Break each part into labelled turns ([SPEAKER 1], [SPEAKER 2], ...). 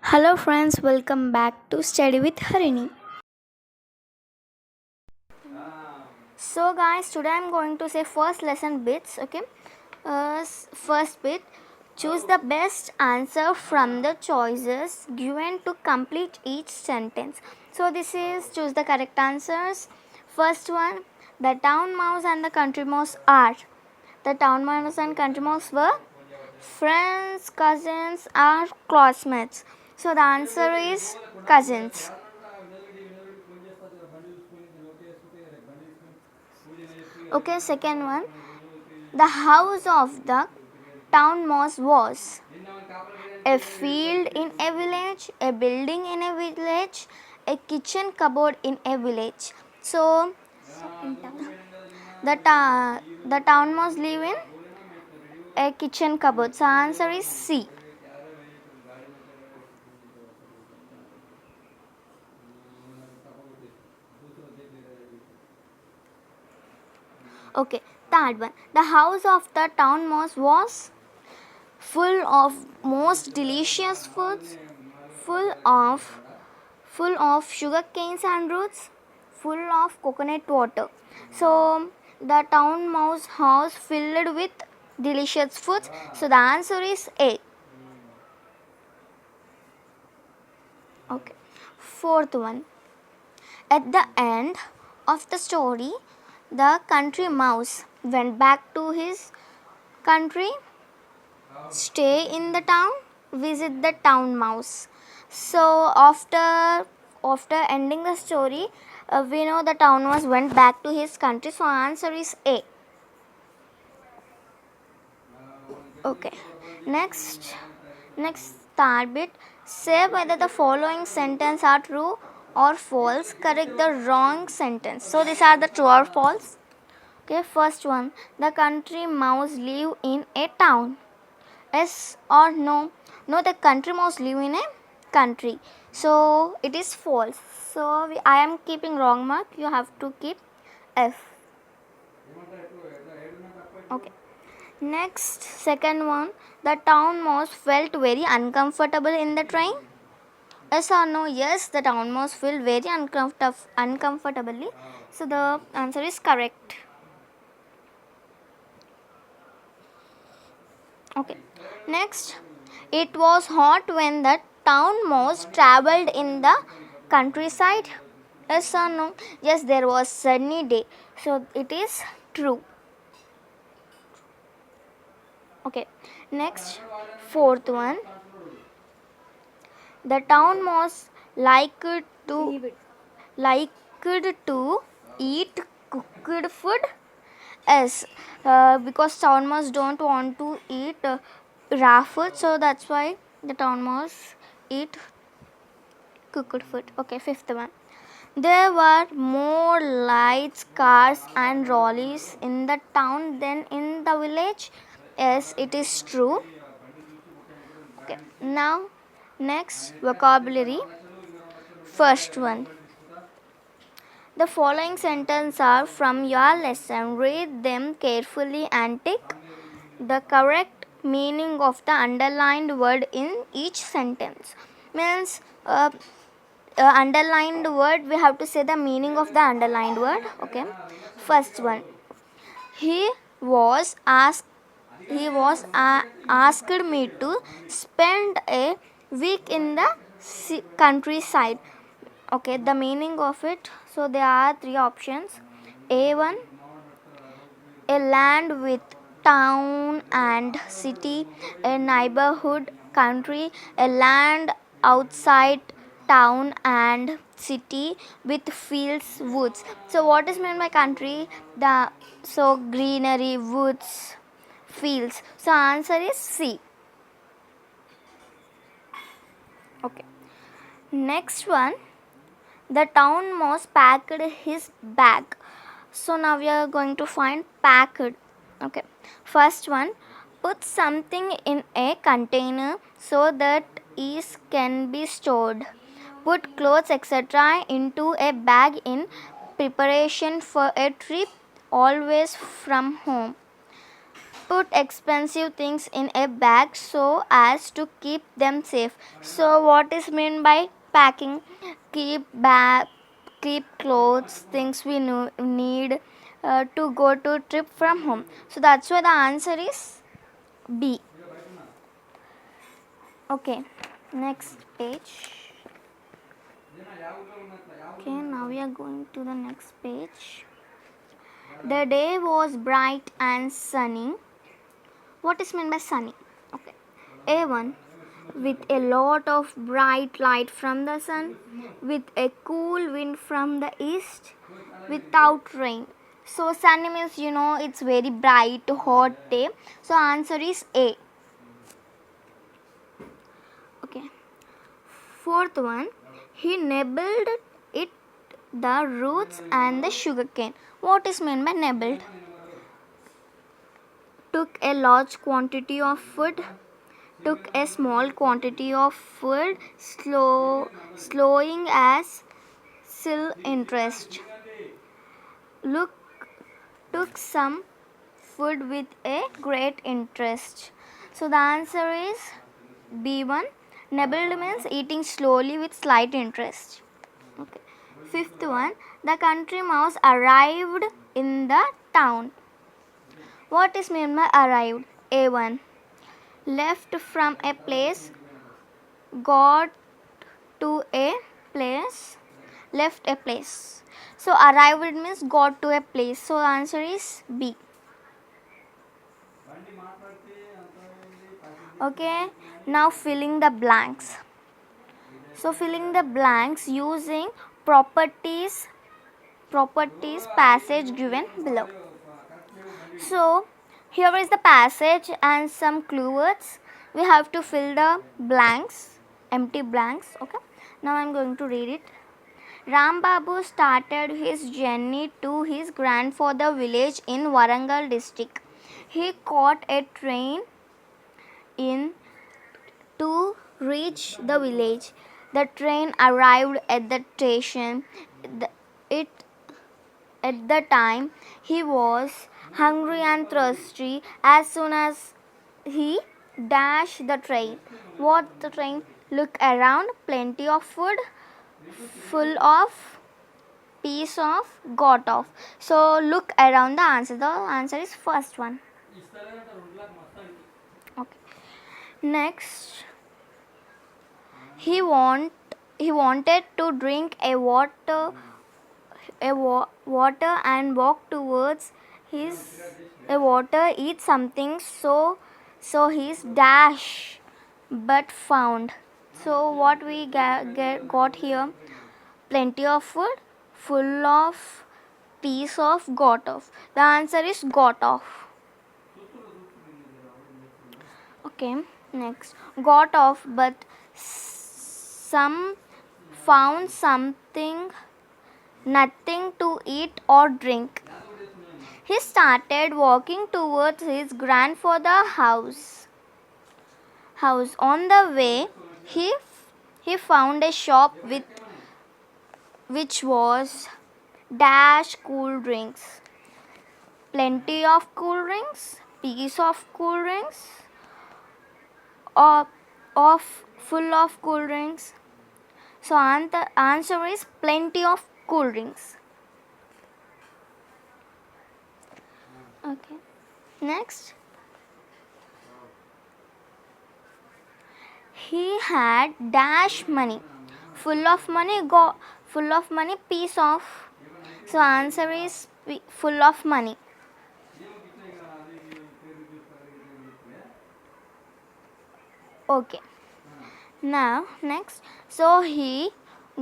[SPEAKER 1] Hello friends, welcome back to Study with Harini. So guys, today I'm going to say first lesson bits, okay? First bit, choose the best answer from the choices given to complete each sentence. So this is choose the correct answers. First one, the town mouse and the country mouse are. The town mouse and country mouse were friends, cousins, or classmates. So the answer is cousins. Okay, second one. The house of the town mouse was a field in a village, a building in a village, a kitchen cupboard in a village. So the town mouse live in a kitchen cupboard. So answer is C. Okay, third one. The house of the town mouse was full of most delicious foods, full of full of sugar canes and roots, full of coconut water. So the town mouse house filled with delicious foods. So the answer is A. Okay. Fourth one. At the end of the story, the country mouse went back to his country, stay in the town, visit the town mouse. So after ending the story, we know the town mouse went back to his country. So answer is A. Okay. Next third bit. Say whether the following sentence are true or false. Correct the wrong sentence. So these are the true or false. Okay. First one. The country mouse live in a town. Yes or no? No, the country mouse live in a country. So it is false. So I am keeping wrong mark. You have to keep F. Okay. Next, second one. The town mouse felt very uncomfortable in the train. Yes or no? Yes, the town mouse felt very uncomfortably. So the answer is correct. Okay. Next, it was hot when the town mouse traveled in the countryside. Yes or no? Yes, there was sunny day. So it is true. Okay. Next, fourth one. The town mouse liked to liked to eat cooked food. Yes, because town mouse don't want to eat raw food, so that's why the town mouse eat cooked food. Okay, fifth one. There were more lights, cars, and trolleys in the town than in the village. Yes, it is true. Okay, now next vocabulary. First one. The following sentences are from your lesson. Read them carefully and tick the correct meaning of the underlined word in each sentence. Means underlined word, we have to say the meaning of the underlined word. Okay. First one. He was asked. Asked me to spend a week in the countryside. Okay, the meaning of it. So there are three options. A1, a land with town and city, a neighborhood country, a land outside town and city with fields, woods. So what is meant by country? The so greenery, woods, fields. So answer is C. Okay. Next one. The town mouse packed his bag. So now we are going to find packed. Okay. First one, put something in a container so that it can be stored. Put clothes etc. into a bag in preparation for a trip always from home. put expensive things in a bag so as to keep them safe. So what is meant by packing? Keep bag, keep clothes, things we need to go to trip from home. So that's why the answer is B. Okay, next page. Okay, now we are going to the next page. The day was bright and sunny. What is meant by sunny? Okay. A1, with a lot of bright light from the sun, with a cool wind from the east, without rain. So sunny means it's very bright, hot day. So answer is A. Okay. Fourth one, he nibbled it, the roots and the sugarcane. What is meant by nibbled? Took a large quantity of food, took a small quantity of food, slowing as still interest. Look, took some food with a great interest. So the answer is B1. Nibbled means eating slowly with slight interest. Okay. Fifth one, the country mouse arrived in the town. What is meant by arrived? A1, left from a place, got to a place, left a place. So arrived means got to a place. So answer is B. Okay, now filling the blanks. So filling the blanks using properties passage given below. So here is the passage and some clue words. We have to fill the blanks, empty blanks. Okay, now I am going to read it. Ram Babu started his journey to his grandfather village in Warangal district. He caught a train in to reach the village. The train arrived at the station. It At the time he was hungry and thirsty. As soon as he dashed the train, what the train? Look around, plenty of food, full of, piece of, got off. So look around, the answer is first one. Okay. Next, he wanted to drink water and walk towards his water, eat something, so his dash but found. So what we got here? Plenty of food, full of, piece of, got off. The answer is got off. Okay, next, got off but some found something, nothing to eat or drink. He started walking towards his grandfather's house. On the way, he found a shop which was dash cool drinks. Plenty of cool drinks, piece of cool drinks, of full of cool drinks. So answer is plenty of cool drinks. Okay. Next, he had dash money. Full of money, piece of. So answer is full of money. Okay. Now next, so he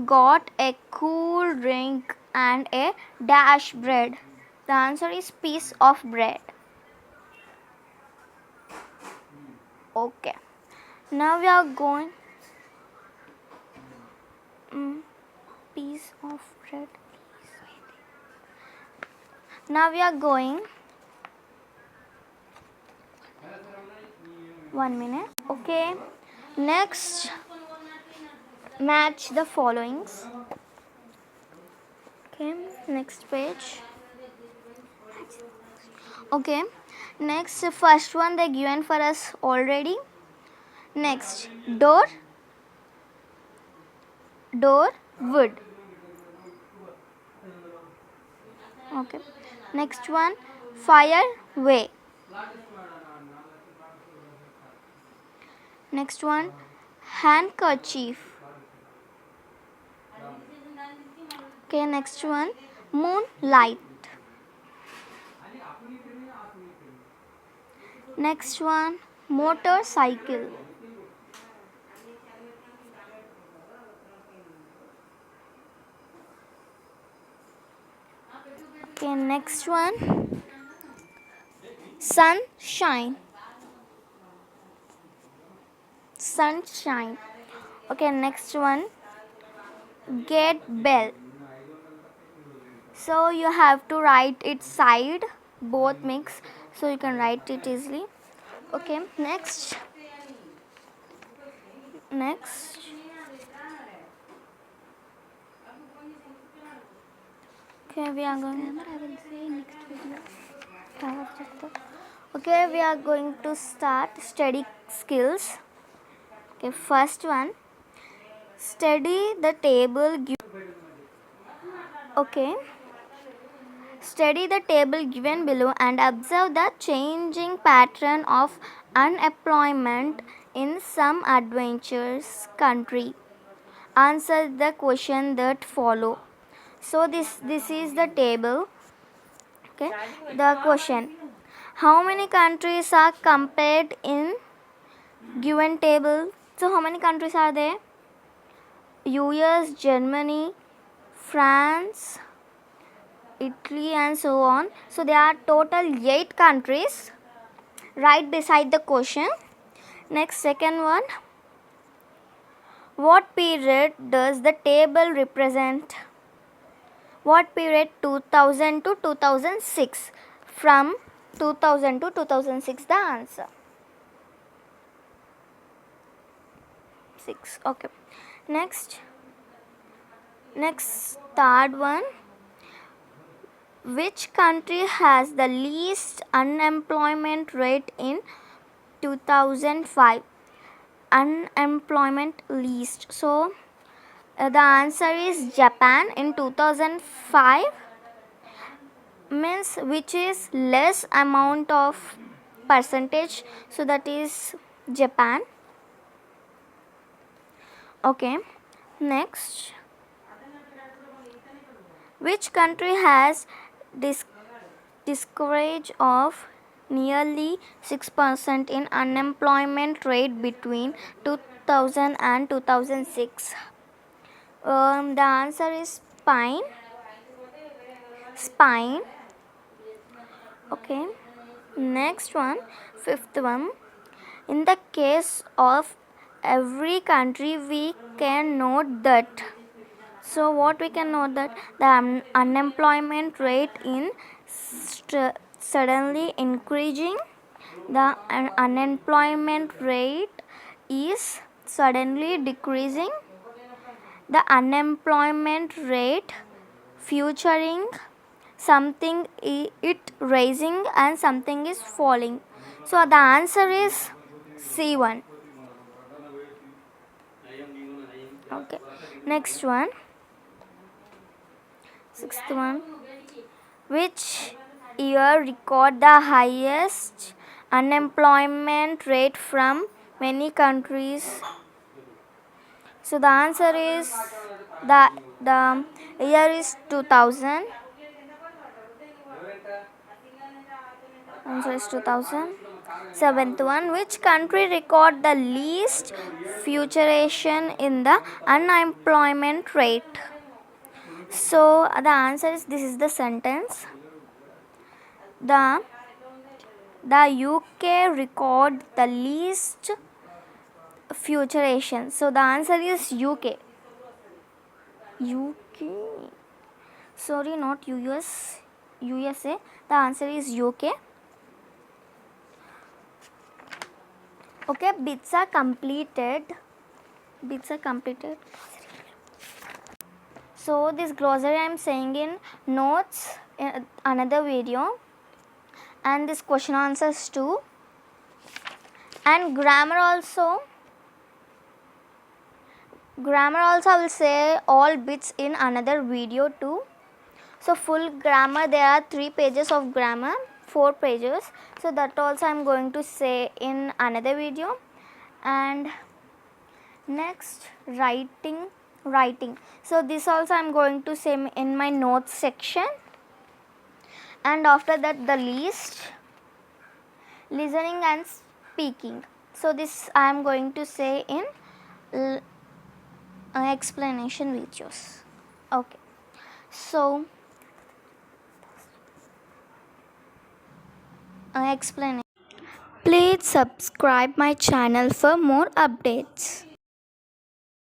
[SPEAKER 1] got a cool drink and a dash bread. The answer is piece of bread. Okay. Now we are going piece of bread. Now we are going 1 minute. Okay. Next, match the followings. Okay, next page. Okay, Next, first one they given for us already. Next, door, wood. Okay. Next one, fire, way. Next one, handkerchief. Okay, next one, moonlight. Next one, motorcycle. Okay, next one, sunshine. Sunshine. Okay, next one, gate bell. So you have to write it side, both mix, so you can write it easily. Okay, next. Okay, we are going. I will say next video. Okay, we are going to start study skills. Okay, first one, study the table. Okay, study the table given below and observe the changing pattern of unemployment in some adventurous country. Answer the question that follow. So this is the table. Okay, the question: how many countries are compared in given table? So how many countries are there? US, Germany, France, Italy, and so on. So there are total 8 countries right beside the question. Next, second one, what period does the table represent? What period? 2000 to 2006. From 2000 to 2006 the answer. 6. Okay. Next third one, which country has the least unemployment rate in 2005? Unemployment least. So the answer is Japan in 2005, means which is less amount of percentage, so that is Japan. Okay, next, which country has discourage of nearly 6% in unemployment rate between 2000 and 2006? The answer is Spain. Okay, next one, fifth one, in the case of every country we can note that. So what we can note that the unemployment rate in suddenly increasing, the unemployment rate is suddenly decreasing, the unemployment rate futuring something it rising and something is falling. So the answer is C1. Okay, next one, sixth one, which year record the highest unemployment rate from many countries? So the answer is the year is 2000. Answer is 2000. Seventh one, which country record the least fluctuation in the unemployment rate? So the answer is, this is the sentence. The UK record the least fluctuation. So the answer is UK. Sorry, not USA. The answer is UK. Okay, bits are completed. So this glossary I am saying in notes in another video, and this question answers too, and grammar also I will say all bits in another video too. So full grammar, there are 3 pages of grammar, 4 pages, so that also I am going to say in another video. And next, writing. So this also I am going to say in my notes section. And after that, the list, listening and speaking. So this I am going to say in explanation videos. Okay, so explanation. Please subscribe my channel for more updates.